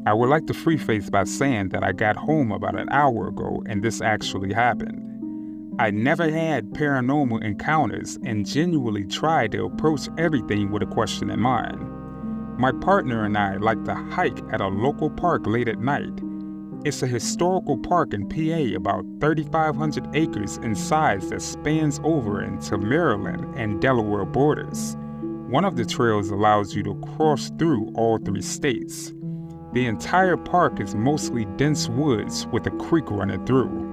I would like to preface by saying that I got home about an hour ago and this actually happened. I never had paranormal encounters and genuinely tried to approach everything with a question in mind. My partner and I like to hike at a local park late at night. It's a historical park in PA about 3,500 acres in size that spans over into Maryland and Delaware borders. One of the trails allows you to cross through all 3 states. The entire park is mostly dense woods with a creek running through.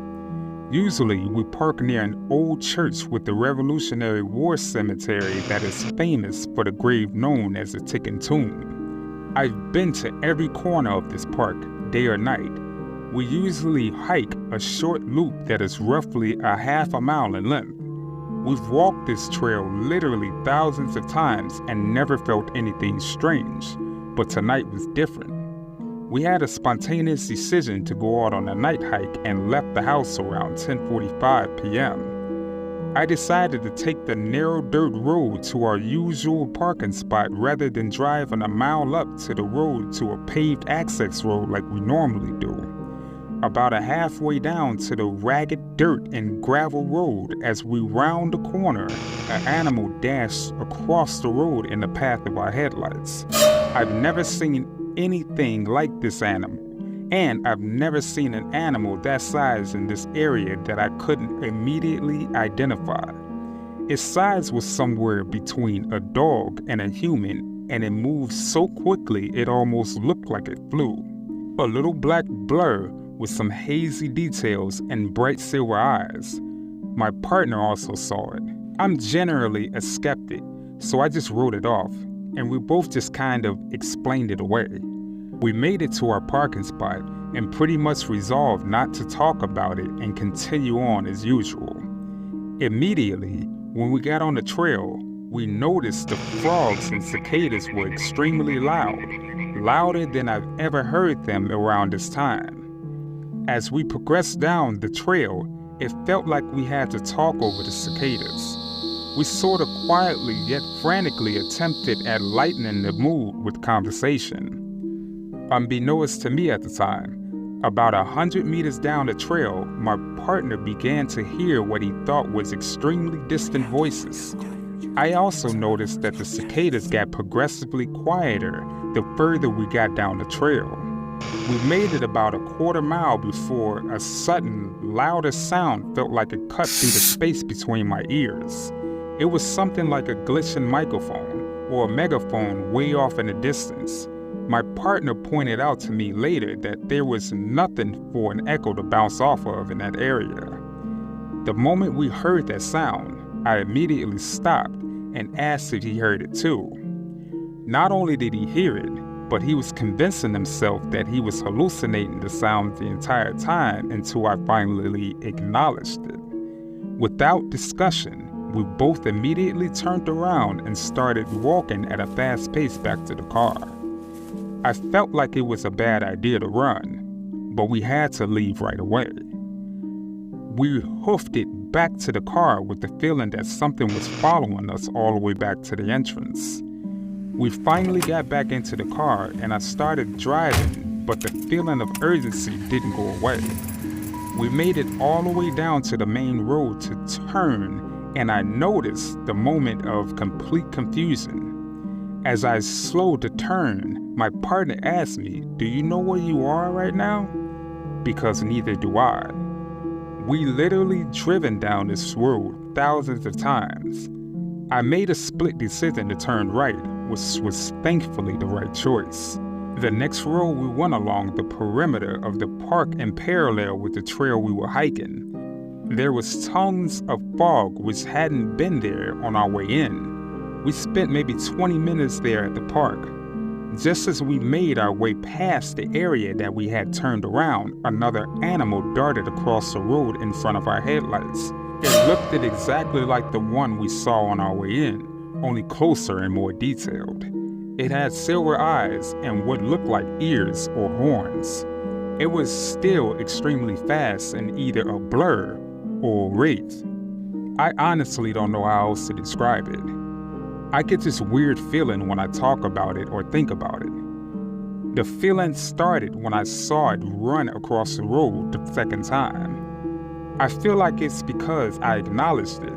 Usually, we park near an old church with the Revolutionary War cemetery that is famous for the grave known as the Ticking Tomb. I've been to every corner of this park, day or night. We usually hike a short loop that is roughly a half a mile in length. We've walked this trail literally thousands of times and never felt anything strange, but tonight was different. We had a spontaneous decision to go out on a night hike and left the house around 10:45 p.m. I decided to take the narrow dirt road to our usual parking spot rather than driving a mile up to the road to a paved access road like we normally do. About a halfway down to the ragged dirt and gravel road, as we round the corner, an animal dashed across the road in the path of our headlights. I've never seen anything like this animal, and I've never seen an animal that size in this area that I couldn't immediately identify. Its size was somewhere between a dog and a human, and it moved so quickly it almost looked like it flew. A little black blur with some hazy details and bright silver eyes. My partner also saw it. I'm generally a skeptic, so I just wrote it off, and we both just kind of explained it away. We made it to our parking spot and pretty much resolved not to talk about it and continue on as usual. Immediately, when we got on the trail, we noticed the frogs and cicadas were extremely loud, louder than I've ever heard them around this time. As we progressed down the trail, it felt like we had to talk over the cicadas. We sort of quietly yet frantically attempted at lightening the mood with conversation. Unbeknownst to me at the time, about 100 meters down the trail, my partner began to hear what he thought was extremely distant voices. I also noticed that the cicadas got progressively quieter the further we got down the trail. We made it about a quarter mile before a sudden, louder sound felt like it cut through the space between my ears. It was something like a glitching microphone or a megaphone way off in the distance. My partner pointed out to me later that there was nothing for an echo to bounce off of in that area. The moment we heard that sound, I immediately stopped and asked if he heard it too. Not only did he hear it, but he was convincing himself that he was hallucinating the sound the entire time until I finally acknowledged it. Without discussion, we both immediately turned around and started walking at a fast pace back to the car. I felt like it was a bad idea to run, but we had to leave right away. We hoofed it back to the car with the feeling that something was following us all the way back to the entrance. We finally got back into the car and I started driving, but the feeling of urgency didn't go away. We made it all the way down to the main road to turn, and I noticed the moment of complete confusion. As I slowed to turn, my partner asked me, "Do you know where you are right now?" Because neither do I. We literally driven down this road thousands of times. I made a split decision to turn right, which was thankfully the right choice. The next road we went along the perimeter of the park in parallel with the trail we were hiking. There was tons of fog which hadn't been there on our way in. We spent maybe 20 minutes there at the park. Just as we made our way past the area that we had turned around, another animal darted across the road in front of our headlights. It looked exactly like the one we saw on our way in, only closer and more detailed. It had silver eyes and what looked like ears or horns. It was still extremely fast and either a blur or a wraith. I honestly don't know how else to describe it. I get this weird feeling when I talk about it or think about it. The feeling started when I saw it run across the road the second time. I feel like it's because I acknowledged it,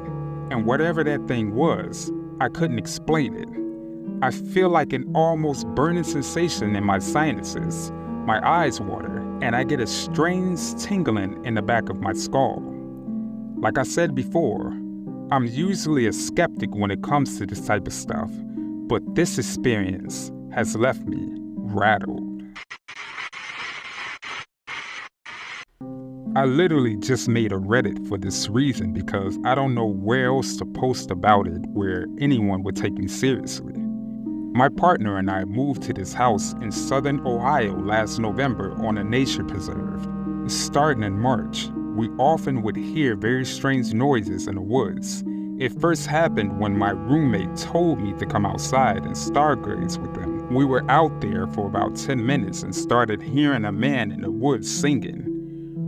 and whatever that thing was, I couldn't explain it. I feel like an almost burning sensation in my sinuses. My eyes water, and I get a strange tingling in the back of my skull. Like I said before, I'm usually a skeptic when it comes to this type of stuff, but this experience has left me rattled. I literally just made a Reddit for this reason because I don't know where else to post about it where anyone would take me seriously. My partner and I moved to this house in southern Ohio last November on a nature preserve. Starting in March, we often would hear very strange noises in the woods. It first happened when my roommate told me to come outside and stargaze with him. We were out there for about 10 minutes and started hearing a man in the woods singing.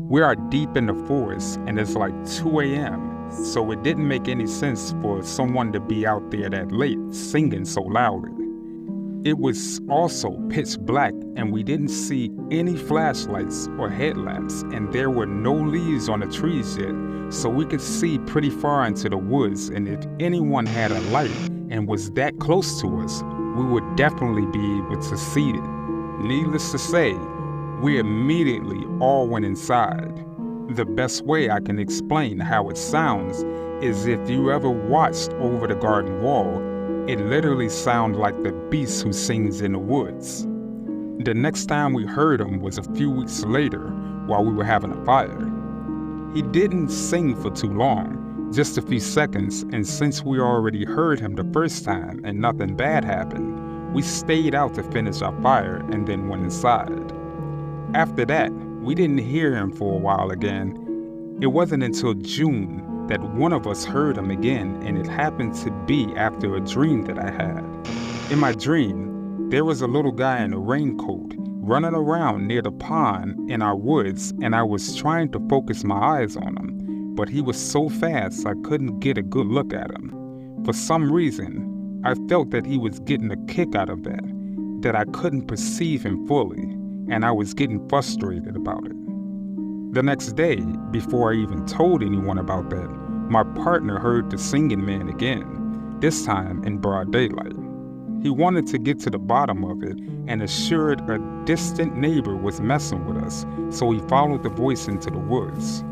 We are deep in the forest and it's like 2 a.m., so it didn't make any sense for someone to be out there that late singing so loudly. It was also pitch black and we didn't see any flashlights or headlamps, and there were no leaves on the trees yet, so we could see pretty far into the woods, and if anyone had a light and was that close to us, we would definitely be able to see it. Needless to say, we immediately all went inside. The best way I can explain how it sounds is if you ever watched Over the Garden Wall, it literally sounded like the beast who sings in the woods. The next time we heard him was a few weeks later while we were having a fire. He didn't sing for too long, just a few seconds, and since we already heard him the first time and nothing bad happened, we stayed out to finish our fire and then went inside. After that, we didn't hear him for a while again. It wasn't until June that one of us heard him again, and it happened to be after a dream that I had. In my dream, there was a little guy in a raincoat running around near the pond in our woods, and I was trying to focus my eyes on him, but he was so fast I couldn't get a good look at him. For some reason, I felt that he was getting a kick out of that I couldn't perceive him fully, and I was getting frustrated about it. The next day, before I even told anyone about that, my partner heard the singing man again, this time in broad daylight. He wanted to get to the bottom of it and assured a distant neighbor was messing with us, so he followed the voice into the woods.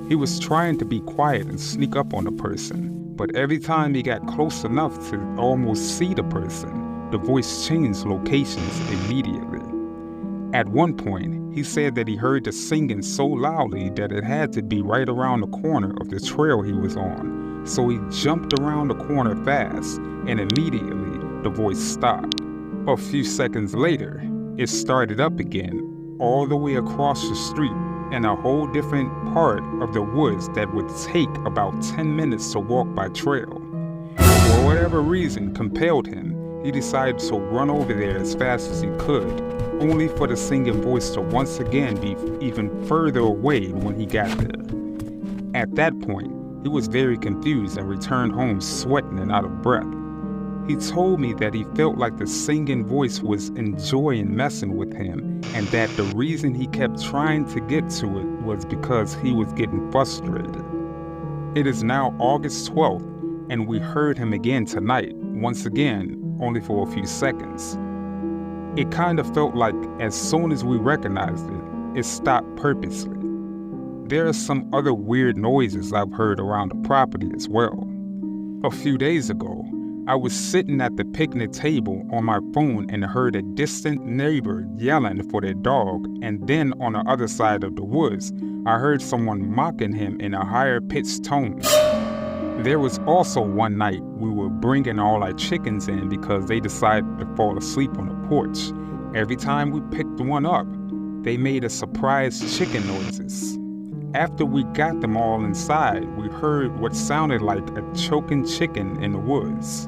He was trying to be quiet and sneak up on the person, but every time he got close enough to almost see the person, the voice changed locations immediately. At one point, he said that he heard the singing so loudly that it had to be right around the corner of the trail he was on, so he jumped around the corner fast, and immediately the voice stopped. A few seconds later, it started up again, all the way across the street, in a whole different part of the woods that would take about 10 minutes to walk by trail. For whatever reason compelled him, he decided to run over there as fast as he could, only for the singing voice to once again be even further away when he got there. At that point, he was very confused and returned home sweating and out of breath. He told me that he felt like the singing voice was enjoying messing with him, and that the reason he kept trying to get to it was because he was getting frustrated. It is now August 12th, and we heard him again tonight, once again, only for a few seconds. It kind of felt like as soon as we recognized it, it stopped purposely. There are some other weird noises I've heard around the property as well. A few days ago, I was sitting at the picnic table on my phone and heard a distant neighbor yelling for their dog, and then on the other side of the woods, I heard someone mocking him in a higher pitched tone. There was also one night we were bringing all our chickens in because they decided to fall asleep on the porch. Every time we picked one up, they made a surprise chicken noises. After we got them all inside, we heard what sounded like a choking chicken in the woods.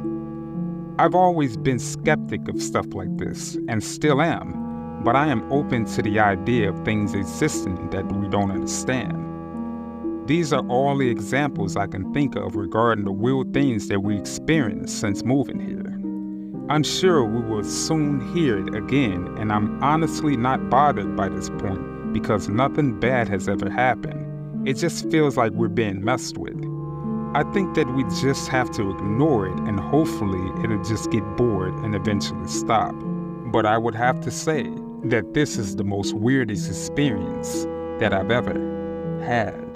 I've always been skeptic of stuff like this, and still am, but I am open to the idea of things existing that we don't understand. These are all the examples I can think of regarding the weird things that we experienced since moving here. I'm sure we will soon hear it again, and I'm honestly not bothered by this point because nothing bad has ever happened. It just feels like we're being messed with. I think that we just have to ignore it and hopefully it'll just get bored and eventually stop. But I would have to say that this is the most weirdest experience that I've ever had.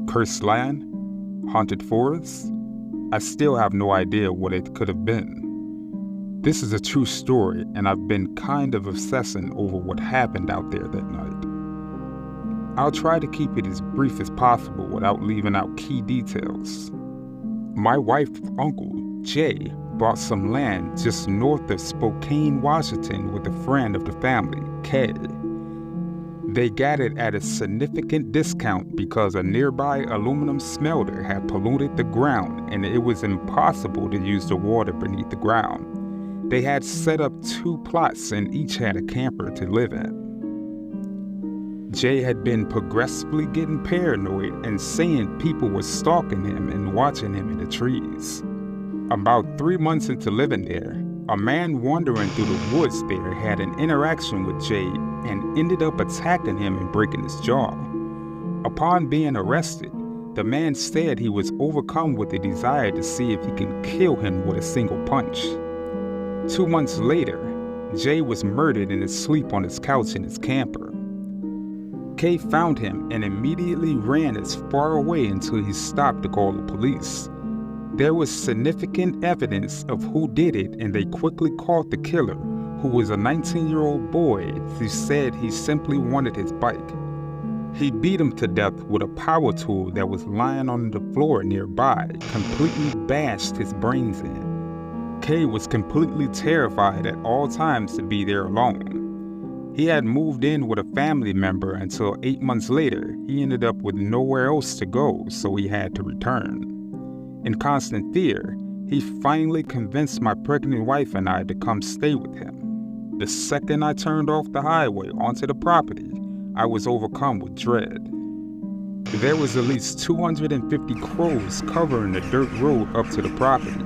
Cursed land? Haunted forest? I still have no idea what it could have been. This is a true story, and I've been kind of obsessing over what happened out there that night. I'll try to keep it as brief as possible without leaving out key details. My wife's uncle, Jay, bought some land just north of Spokane, Washington with a friend of the family, Kay. They got it at a significant discount because a nearby aluminum smelter had polluted the ground and it was impossible to use the water beneath the ground. They had set up 2 plots and each had a camper to live in. Jay had been progressively getting paranoid and saying people were stalking him and watching him in the trees. About 3 months into living there, a man wandering through the woods there had an interaction with Jay and ended up attacking him and breaking his jaw. Upon being arrested, the man said he was overcome with the desire to see if he can kill him with a single punch. 2 months later, Jay was murdered in his sleep on his couch in his camper. Kay found him and immediately ran as far away until he stopped to call the police. There was significant evidence of who did it, and they quickly caught the killer, who was a 19-year-old boy who said he simply wanted his bike. He beat him to death with a power tool that was lying on the floor nearby, completely bashed his brains in. Kay was completely terrified at all times to be there alone. He had moved in with a family member until 8 months later, he ended up with nowhere else to go, so he had to return. In constant fear, he finally convinced my pregnant wife and I to come stay with him. The second I turned off the highway onto the property, I was overcome with dread. There was at least 250 crows covering the dirt road up to the property.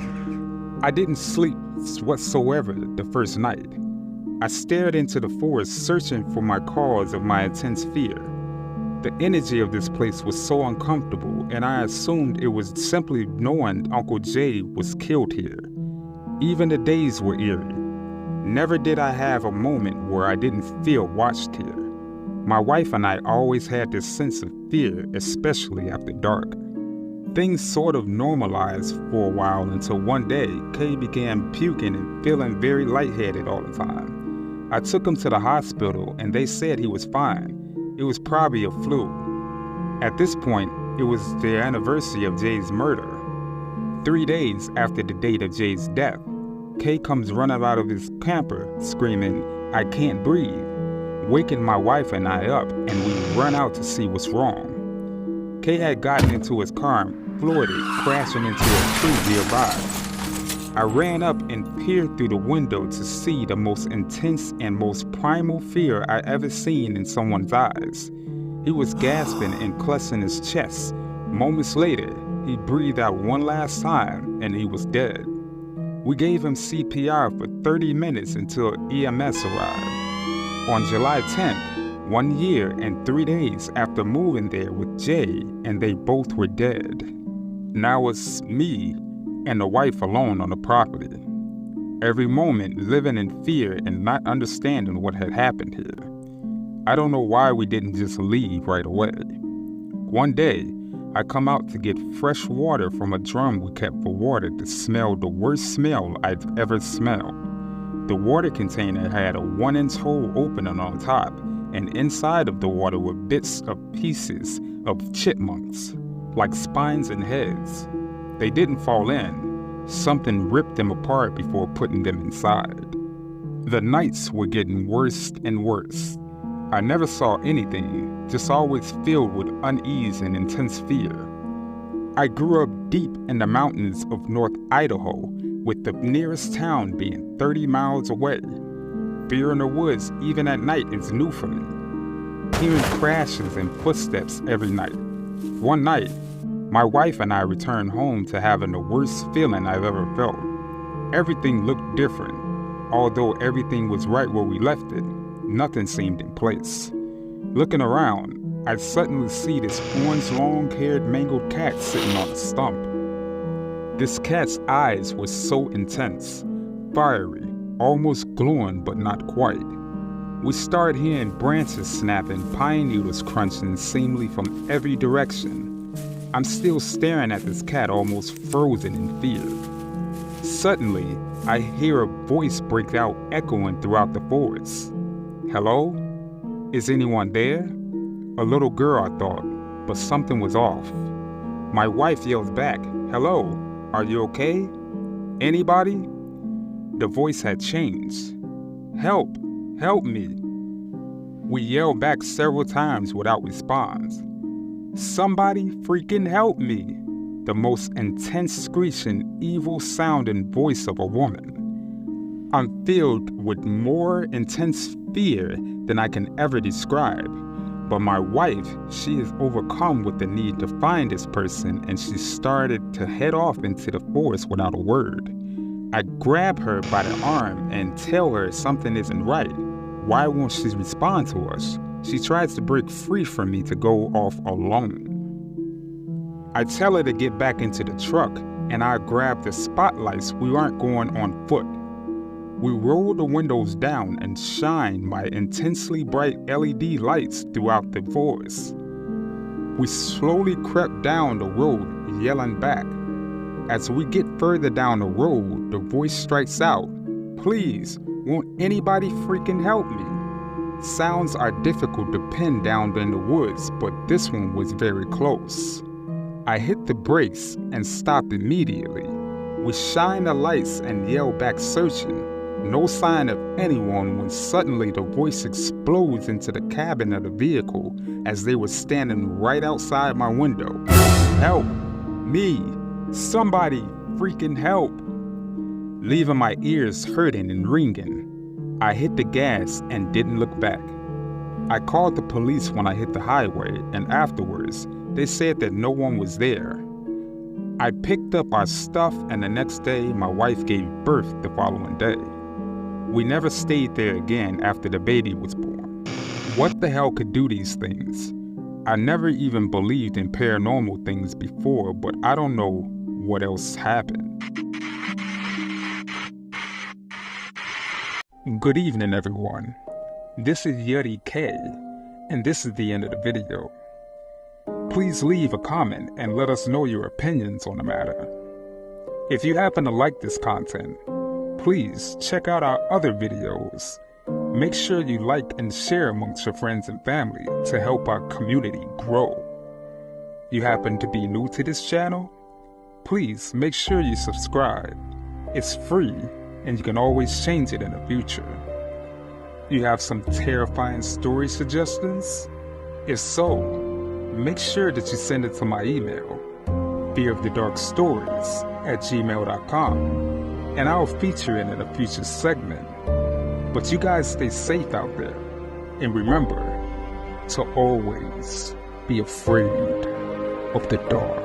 I didn't sleep whatsoever the first night. I stared into the forest searching for my cause of my intense fear. The energy of this place was so uncomfortable, and I assumed it was simply knowing Uncle Jay was killed here. Even the days were eerie. Never did I have a moment where I didn't feel watched here. My wife and I always had this sense of fear, especially after dark. Things sort of normalized for a while until one day, Kay began puking and feeling very lightheaded all the time. I took him to the hospital and they said he was fine. It was probably a flu. At this point, it was the anniversary of Jay's murder. 3 days after the date of Jay's death, Kay comes running out of his camper screaming, "I can't breathe," waking my wife and I up, and we run out to see what's wrong. Kay had gotten into his car and floored it, crashing into a tree nearby. I ran up and peered through the window to see the most intense and most primal fear I ever seen in someone's eyes. He was gasping and clutching his chest. Moments later, he breathed out one last time and he was dead. We gave him CPR for 30 minutes until EMS arrived. On July 10th, 1 year and 3 days after moving there with Jay, and they both were dead. Now it's me and the wife alone on the property. Every moment living in fear and not understanding what had happened here. I don't know why we didn't just leave right away. One day, I come out to get fresh water from a drum we kept for water that smelled the worst smell I've ever smelled. The water container had a 1-inch hole opening on top, and inside of the water were bits of pieces of chipmunks, like spines and heads. They didn't fall in. Something ripped them apart before putting them inside. The nights were getting worse and worse. I never saw anything, just always filled with unease and intense fear. I grew up deep in the mountains of North Idaho, with the nearest town being 30 miles away. Fear in the woods, even at night, is new for me. Hearing crashes and footsteps every night. One night, My wife and I returned home to having the worst feeling I've ever felt. Everything looked different. Although everything was right where we left it, nothing seemed in place. Looking around, I suddenly see this orange long-haired mangled cat sitting on a stump. This cat's eyes were so intense, fiery, almost glowing but not quite. We started hearing branches snapping, pine needles crunching seemingly from every direction. I'm still staring at this cat, almost frozen in fear. Suddenly, I hear a voice break out, echoing throughout the forest. "Hello? Is anyone there?" A little girl, I thought, but something was off. My wife yells back, "Hello, are you okay? Anybody?" The voice had changed. "Help! Help me!" We yelled back several times without response. "Somebody freaking help me!" The most intense screeching, evil-sounding voice of a woman. I'm filled with more intense fear than I can ever describe. But my wife, she is overcome with the need to find this person, and she started to head off into the forest without a word. I grab her by the arm and tell her something isn't right. Why won't she respond to us? She tries to break free from me to go off alone. I tell her to get back into the truck, and I grab the spotlights. We aren't going on foot. We roll the windows down and shine my intensely bright LED lights throughout the forest. We slowly crept down the road, yelling back. As we get further down the road, the voice strikes out, "Please, won't anybody freaking help me?" Sounds are difficult to pin down in the woods, but this one was very close. I hit the brakes and stopped immediately. We shine the lights and yell back, searching. No sign of anyone, when suddenly the voice explodes into the cabin of the vehicle as they were standing right outside my window. "Help! Me! Somebody freaking help!" Leaving my ears hurting and ringing. I hit the gas and didn't look back. I called the police when I hit the highway, and afterwards, they said that no one was there. I picked up our stuff, and the next day, my wife gave birth the following day. We never stayed there again after the baby was born. What the hell could do these things? I never even believed in paranormal things before, but I don't know what else happened. Good evening, everyone. This is Yuri K, and this is the end of the video. Please leave a comment and let us know your opinions on the matter. If you happen to like this content, please check out our other videos. Make sure you like and share amongst your friends and family to help our community grow. You happen to be new to this channel? Please make sure you subscribe. It's free, and you can always change it in the future. You have some terrifying story suggestions? If so, make sure that you send it to my email, fearofthedarkstories@gmail.com, and I'll feature it in a future segment. But you guys stay safe out there, and remember to always be afraid of the dark.